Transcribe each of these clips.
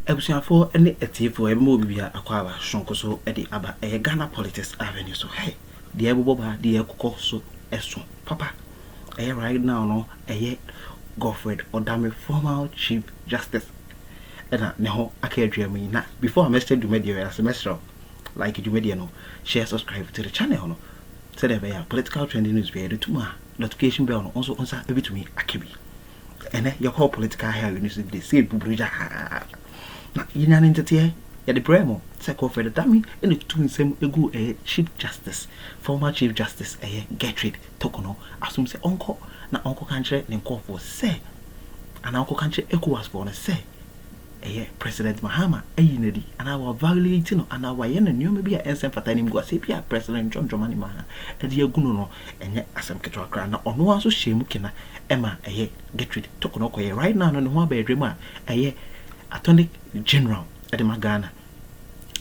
for any for a movie acquire Shonkoso at the Abba a Ghana politics avenue. So, hey, the Abuba, the Ekoso, Eso, Papa, right now, no, a Godfred Odame, former Chief Justice. And now, I can't dream me now. Before I messaged the media as a semester, like the media, no, share, subscribe to the channel, no. Said there political trending news, be able to notification bell, also answer every to me, Akibi. And your whole political hair, you need to see Bubrija. You know, entertain ya the Bremo, Sako for the dummy, and the two same ego a Chief Justice, former Chief Justice a Godfred Tokono, assume say uncle, na uncle country, then call for say, and uncle country echo was for a say. President Mahama, Nedi, and our violating and our yen and you may be a ensign for time go say President John Dramani Maha, and the Guno, and yet as some catch crown or no one so shame kina Emma a Godfred Tokono right now on one bedroom, a Attorney General at the Magana,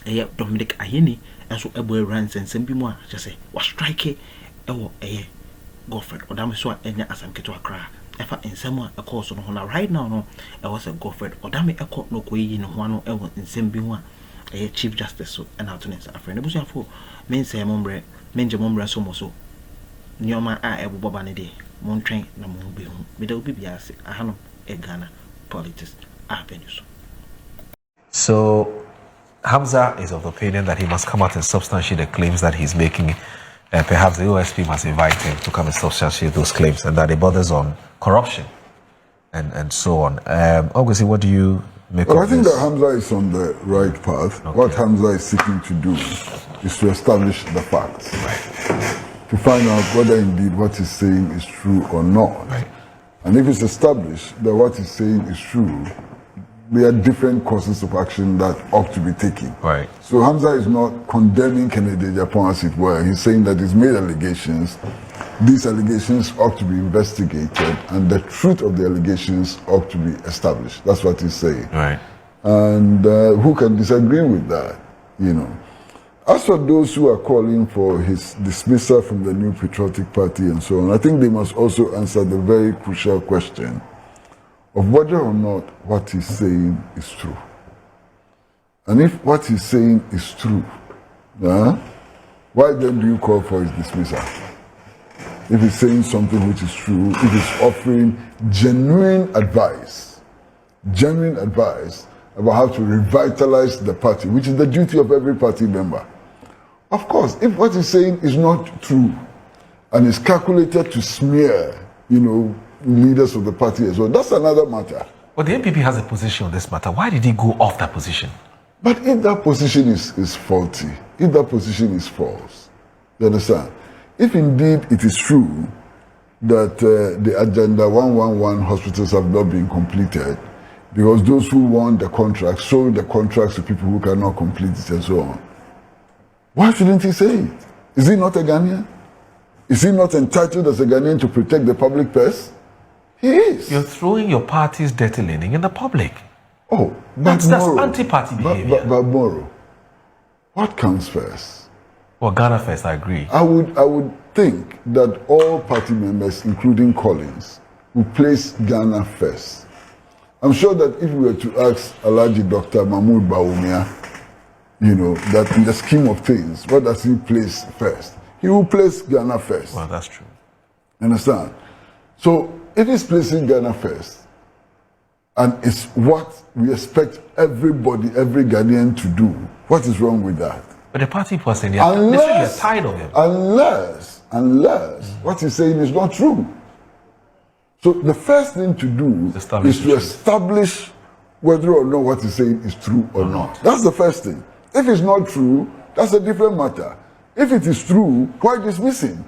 a Dominic Ayeni, and so a boy runs and send more just say was strike a Godfred or Damiswa and yet as some catch cry. If I in someone a course on Hona right now, no, I was a Godfred or damn it, a court no way in one or in same being one, a Chief Justice and alternate a friend. It was for men say Mombre, Menja Mombre so so. Near my eye, Bobanade, Montrain, no more be home, without BBS, a Hanum, a Ghana, politics, avenues. So, Hamza is of the opinion that he must come out and substantiate the claims that he's making. Perhaps the OSP must invite him to come and substantiate those claims, and that it borders on corruption and so on. Obviously, what do you make of this? I think that Hamza is on the right path. Okay. What Hamza is seeking to do is to establish the facts. Right. To find out whether indeed what he's saying is true or not. Right. And if it's established that what he's saying is true, there are different courses of action that ought to be taken. Right. So Hamza is not condemning Kennedy Japan as it were. He's saying that he's made allegations. These allegations ought to be investigated, and the truth of the allegations ought to be established. That's what he's saying. Right. And who can disagree with that? You know. As for those who are calling for his dismissal from the New Patriotic Party and so on, I think they must also answer the very crucial question of whether or not what he's saying is true. And if what he's saying is true, why then do you call for his dismissal? If he's saying something which is true, if he's offering genuine advice about how to revitalize the party, which is the duty of every party member. Of course, if what he's saying is not true and is calculated to smear, leaders of the party as well, that's another matter. But the NPP has a position on this matter. Why did he go off that position? But if that position is faulty, if that position is false, you understand? If indeed it is true that the Agenda 111 hospitals have not been completed because those who won the contract sold the contracts to people who cannot complete it and so on, why shouldn't he say it? Is he not a Ghanaian? Is he not entitled as a Ghanaian to protect the public purse? He is. You're throwing your party's dirty linen in the public. Oh, that's anti-party behavior. But Moro, what comes first? Well, Ghana first, I agree. I would think that all party members, including Collins, would place Ghana first. I'm sure that if we were to ask Alhaji Dr. Mahmoud Bawumia, that in the scheme of things, what does he place first? He will place Ghana first. Well, that's true. Understand? So, if he's placing Ghana first, and it's what we expect everybody, every Ghanaian to do, what is wrong with that? But the party was saying they're tired of him. Unless what he's saying is not true. So the first thing to do is to establish whether or not what he's saying is true or not. That's the first thing. If it's not true, that's a different matter. If it is true, why dismiss him?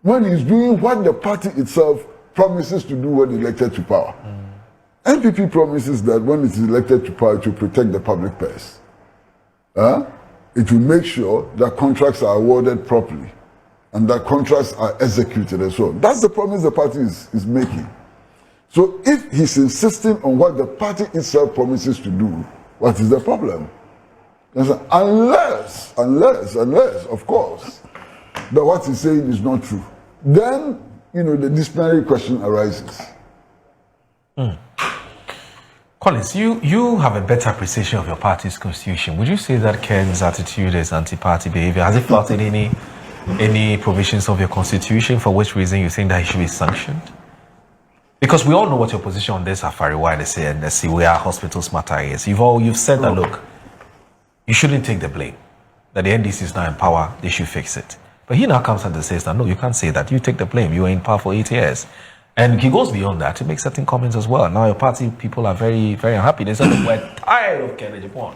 When he's doing what the party itself promises to do when elected to power. NPP promises that when it is elected to power to protect the public purse. It will make sure that contracts are awarded properly and that contracts are executed and so on. That's the promise the party is making. So if he's insisting on what the party itself promises to do, what is the problem? Unless, of course, that what he's saying is not true. Then, the disciplinary question arises. Collins, you have a better appreciation of your party's constitution. Would you say that Ken's attitude is anti-party behavior? Has he flouted any provisions of your constitution, for which reason you think that he should be sanctioned? Because we all know what your position on this Afariwa and the Siwea Hospitals matter is. You've said that, look, you shouldn't take the blame. That the NDC is now in power, they should fix it. But he now comes and says that, no, you can't say that. You take the blame. You were in power for 8 years. And he goes beyond that to make certain comments as well. Now your party people are very, very unhappy. They said, look, we're tired of Kennedy Japan.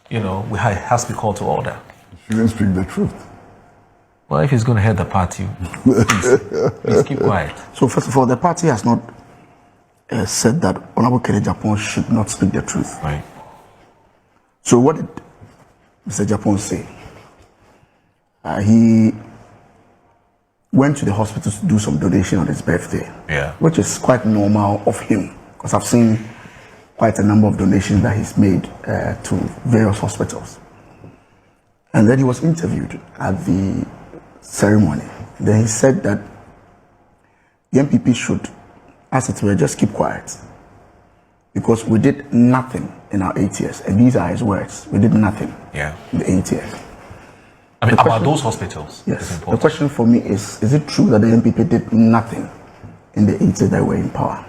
You know, we has to be called to order. He shouldn't speak the truth. Well, if he's going to head the party, please keep quiet. So first of all, the party has not said that Honorable Kennedy Japan should not speak the truth. Right. So what did Mr. Japan say? He went to the hospital to do some donation on his birthday. Yeah. Which is quite normal of him, because I've seen quite a number of donations that he's made to various hospitals. And then he was interviewed at the ceremony. Then he said that the MPP should, as it were, just keep quiet, because we did nothing in our 8 years. And these are his words. We did nothing in the 8 years. I mean, about those hospitals. Yes. The question for me is it true that the MPP did nothing in the 8 years that were in power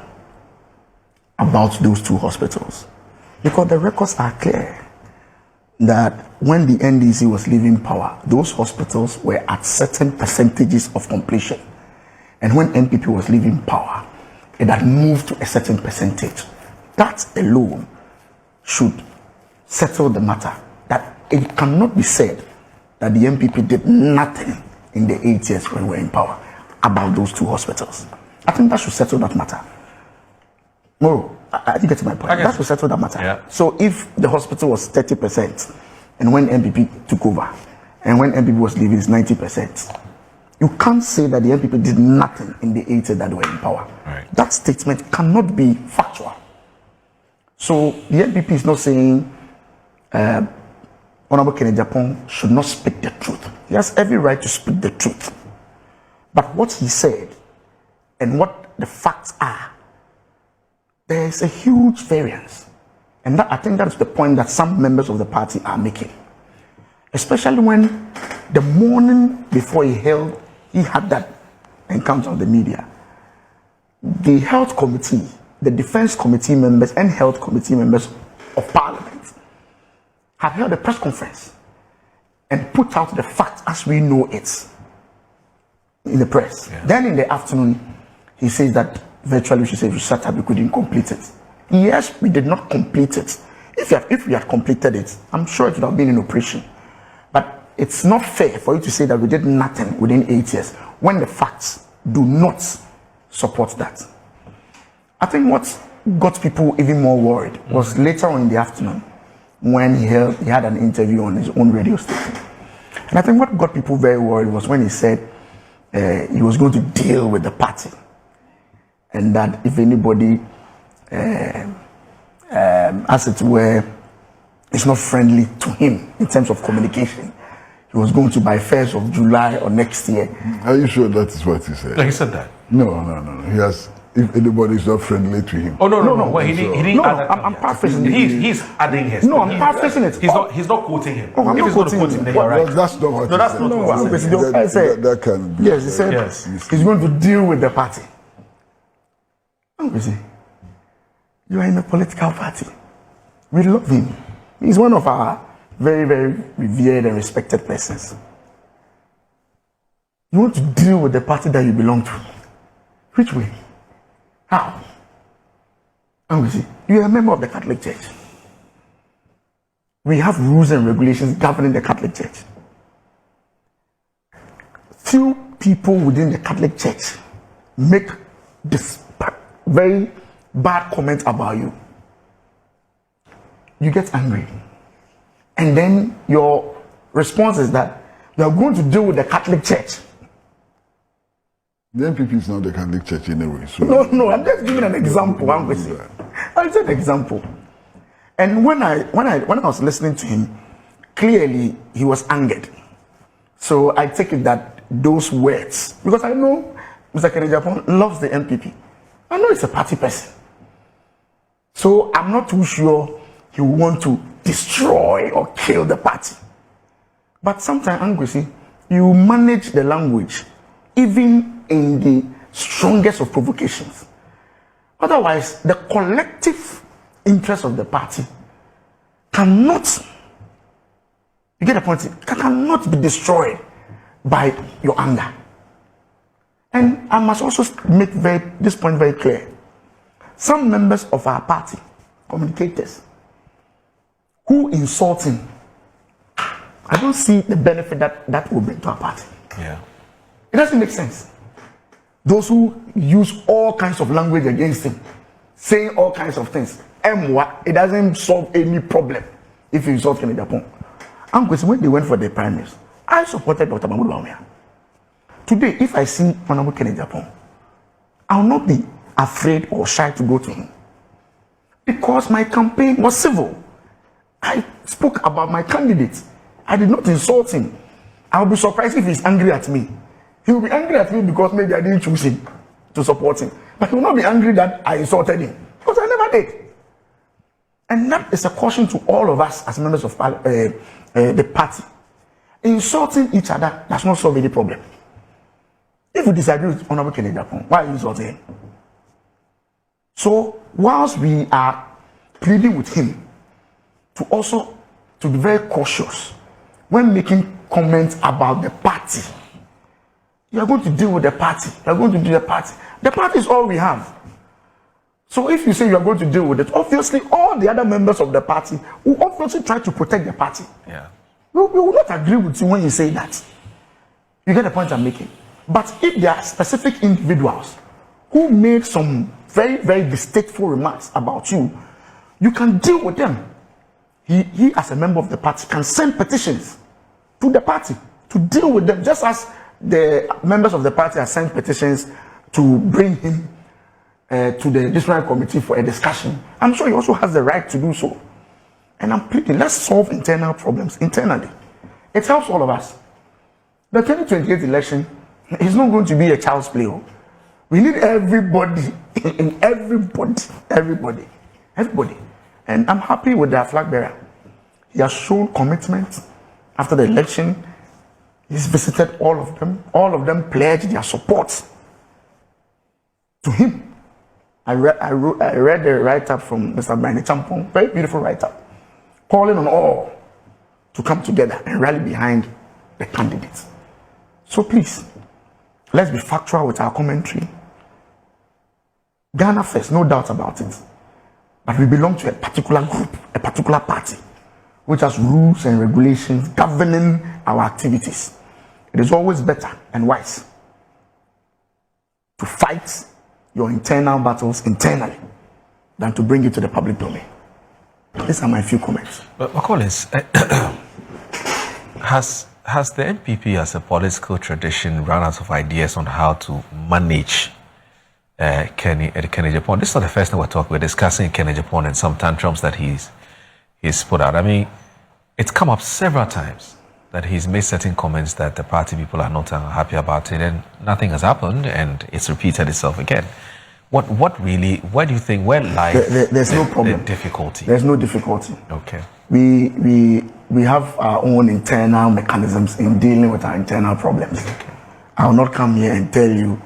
about those two hospitals? Because the records are clear that when the NDC was leaving power, those hospitals were at certain percentages of completion. And when MPP was leaving power, it had moved to a certain percentage. That alone should settle the matter. That it cannot be said that the MPP did nothing in the 8 years when we were in power about those two hospitals. I think that should settle that matter. Moro, I think that's my point. That should settle that matter. Yeah. So if the hospital was 30%, and when MPP took over, and when MPP was leaving, it's 90%, you can't say that the MPP did nothing in the 8 years that they were in power. Right. That statement cannot be factual. So the MPP is not saying Honorable Kennedy Japan should not speak the truth. He has every right to speak the truth. But what he said and what the facts are, there is a huge variance. And I think that's the point that some members of the party are making. Especially when the morning before he had that encounter with the media, the health committee, the defense committee members and health committee members of parliament had held a press conference and put out the facts as we know it in the press. Yeah. Then in the afternoon, he says that virtually we should say we shut up, we couldn't complete it. Yes, we did not complete it. If we had completed it, I'm sure it would have been in operation. But it's not fair for you to say that we did nothing within 8 years when the facts do not support that. I think what got people even more worried was later on in the afternoon when he had an interview on his own radio station. And I think what got people very worried was when he said he was going to deal with the party, and that if anybody, as it were, is not friendly to him in terms of communication, he was going to by 1st of July or next year. Are you sure that is what he said? No, he said that. No. He has. If anybody is not friendly to him. Oh no. Well, he didn't add that. I'm paraphrasing. He's adding his. No, I'm paraphrasing it. He's not quoting him. Oh, I'm not quoting him. Well, that's not what he that's said. not what he said. I said that can be. Yes, he said he's going to deal with the party. You are in a political party. We love him. He's one of our very, very revered and respected persons. You want to deal with the party that you belong to. Which way? How? You are a member of the Catholic Church. We have rules and regulations governing the Catholic Church. Few people within the Catholic Church make this very bad comment about you. You get angry. And then your response is that you are going to deal with the Catholic Church. The MPP is not the Catholic Church anyway. So No, I'm just giving an example. I'm just an example. And when I was listening to him, clearly he was angered. So I take it that those words, because I know Mr. Kennedy Japan loves the MPP. I know he's a party person. So I'm not too sure he will want to destroy or kill the party. But sometimes, Anguisi, you manage the language even in the strongest of provocations. Otherwise, the collective interest of the party cannot, you get the point, cannot be destroyed by your anger. And I must also make this point very clear. Some members of our party, communicators, who insult him, I don't see the benefit that will bring to our party. Yeah. It doesn't make sense. Those who use all kinds of language against him, saying all kinds of things, it doesn't solve any problem if you insult Kennedy Japon. And when they went for the primaries, I supported Dr. Mahmoud Bawumia. Today, if I see Honorable Kennedy Japon, I will not be afraid or shy to go to him. Because my campaign was civil. I spoke about my candidate. I did not insult him. I will be surprised if he's angry at me. He will be angry at me because maybe I didn't choose him to support him. But he will not be angry that I insulted him. Because I never did. And that is a caution to all of us as members of the party. Insulting each other does not solve any problem. If you disagree with Honorable Kennedy Japon, why are you insulting him? So, whilst we are pleading with him to be very cautious when making comments about the party, you are going to deal with the party. You are going to do the party. The party is all we have. So if you say you are going to deal with it, obviously all the other members of the party will obviously try to protect the party. Yeah. We will not agree with you when you say that. You get the point I'm making. But if there are specific individuals who made some very, very distasteful remarks about you, you can deal with them. He as a member of the party can send petitions to the party to deal with them, just as the members of the party have sent petitions to bring him to the disciplinary committee for a discussion. I'm sure he also has the right to do so. And I'm pleading, let's solve internal problems internally. It helps all of us. The 2028 election is not going to be a child's play. We need everybody, everybody. And I'm happy with their flag bearer. He has shown commitment after the election. He's visited all of them. All of them pledged their support to him. I read the write-up from Mr. Brian Champong, very beautiful write-up, calling on all to come together and rally behind the candidates. So please, let's be factual with our commentary. Ghana first, no doubt about it. But we belong to a particular group, a particular party, which has rules and regulations governing our activities. It is always better and wise to fight your internal battles internally than to bring it to the public domain. These are my few comments. But Collins, has the NPP as a political tradition run out of ideas on how to manage Kennedy Japon? This is not the first time we're discussing Kennedy Japon and some tantrums that he's put out. I mean, it's come up several times that he's made certain comments that the party people are not happy about it, and nothing has happened, and it's repeated itself again. What really, where do you think, where lies there's no problem. The difficulty? There's no difficulty. Okay. We have our own internal mechanisms in dealing with our internal problems. Okay. I will not come here and tell you.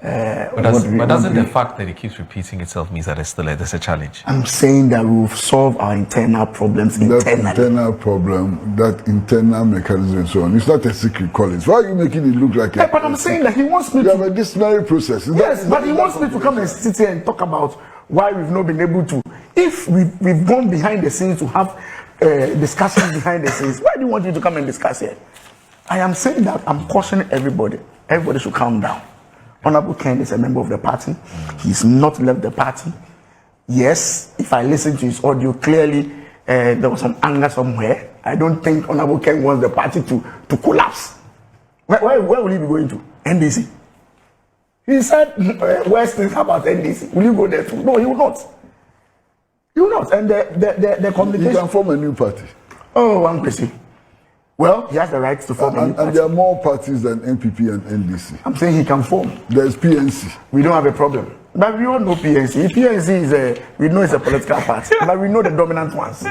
But doesn't the fact that it keeps repeating itself means that there's a challenge? I'm saying that we will solve our internal problems internally. That internal problem, that internal mechanism and so on, it's not a secret, Collins. Why are you making it look like But I'm saying that he wants me you to... have a disciplinary process. Yes, but he wants me to come and sit here and talk about why we've not been able to. If we've gone behind the scenes to have discussions behind the scenes, why do you want you to come and discuss here? I am saying that I'm cautioning everybody. Everybody should calm down. Honorable Ken is a member of the party. He's not left the party. Yes, if I listen to his audio, clearly there was some anger somewhere. I don't think Honorable Ken wants the party to collapse. Where will he be going to? NDC. He said, worst things about NDC. Will you go there too? No, he will not. He will not. And the communication... He can form a new party. Oh, I'm crazy. Well, he has the right to form a new party. And there are more parties than NPP and NDC. I'm saying he can form. There's PNC. We don't have a problem. But we all know PNC. PNC is we know it's a political party, but we know the dominant ones.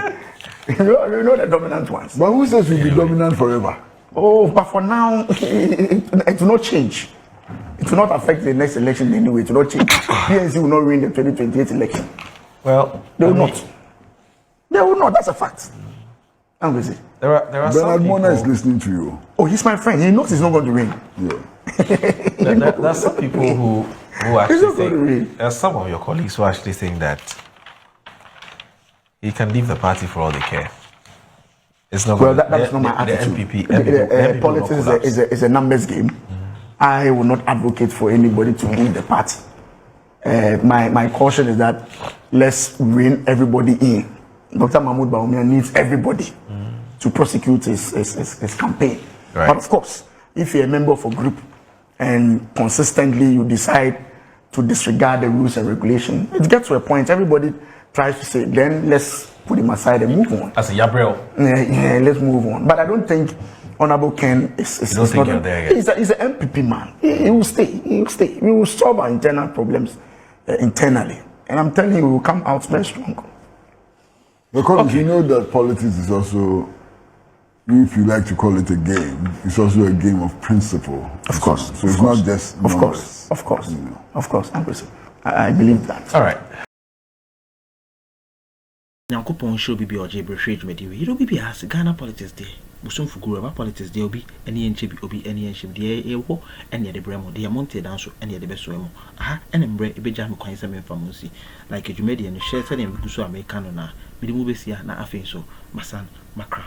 we know the dominant ones. But who says we'll be dominant forever? Oh, but for now, it will not change. It will not affect the next election anyway. It will not change. PNC will not win the 2028 election. Well, they will not. They will not. That's a fact. I'm going to say. There are some Bernard people... Mona is listening to you. Oh, he's my friend. He knows he's not going to win. Yeah. There's some people who actually think... There are some of your colleagues who actually think that he can leave the party for all they care. It's not well, that's not my attitude. The NPP politics is a numbers game. I will not advocate for anybody to leave the party. My caution is that let's rein everybody in. Dr. Mahmoud Bawumia needs everybody to prosecute his campaign. Right. But of course, if you're a member of a group and consistently you decide to disregard the rules and regulations, it gets to a point everybody tries to say, then let's put him aside and move on. As a Yabrel. Yeah, let's move on. But I don't think Honorable Ken is not there yet. He's an MPP man. He will stay. He will stay. We will solve our internal problems internally. And I'm telling you, we will come out very strong. Because you know that politics is also, if you like to call it a game, it's also a game of principle. Of course. So it's not just numbers. Of course. I believe that. All right. Nyankopon show bibi oje brefrage mediwe. You bibi has Ghana politics day. Busum fuguru politics day obi eni enche bi obi eni enche de ewo eni de bremo de monte danso eni de beso emo. Aha eni mbre ebeja me kwan se me famonsi. Like ejumedi eni share se dem guso Americano na. Bidi mu besia na afenso masan makra.